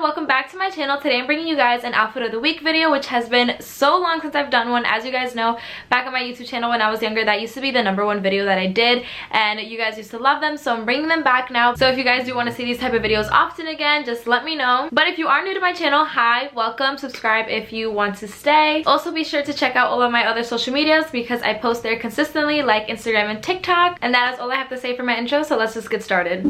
welcome back to my channel. Today I'm bringing you guys an outfit of the week video, which has been so long since I've done one. As you guys know, back on my YouTube channel when I was younger, that used to be the #1 video that I did, and you guys used to love them, so I'm bringing them back now. So if you guys do want to see these type of videos often again, just let me know. But if you are new to my channel, hi, welcome, subscribe if you want to stay. Also be sure to check out all of my other social medias because I post there consistently, like Instagram and TikTok. And that is all I have to say for my intro, so let's just get started.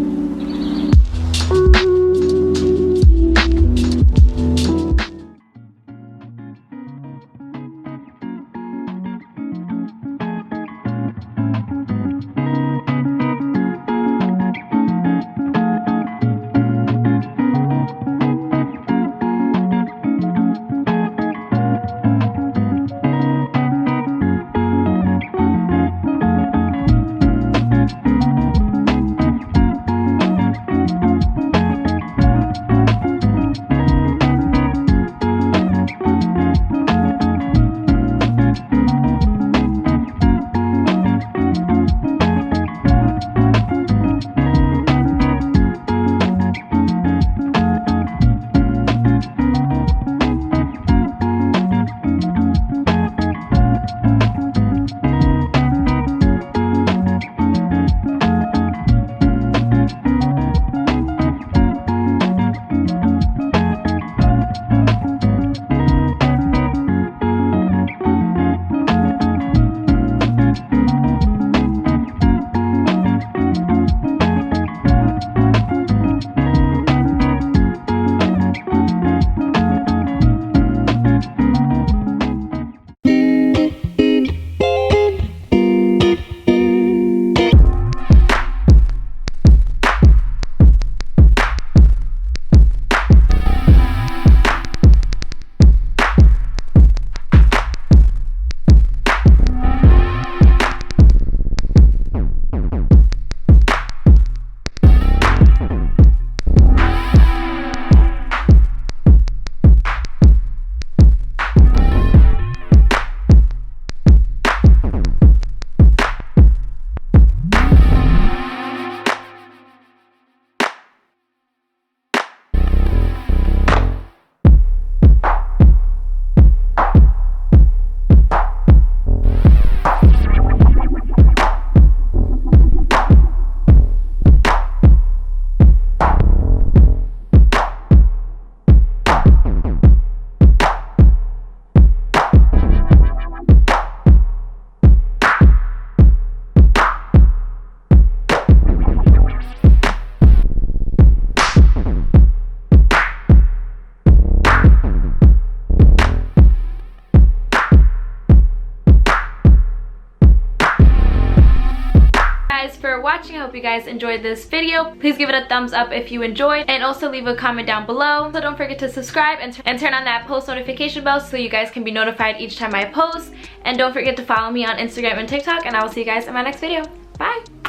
For watching. I hope you guys enjoyed this video. Please give it a thumbs up if you enjoyed, and also leave a comment down below. So don't forget to subscribe and turn on that post notification bell so you guys can be notified each time I post. And don't forget to follow me on Instagram and TikTok, and I will see you guys in my next video. Bye.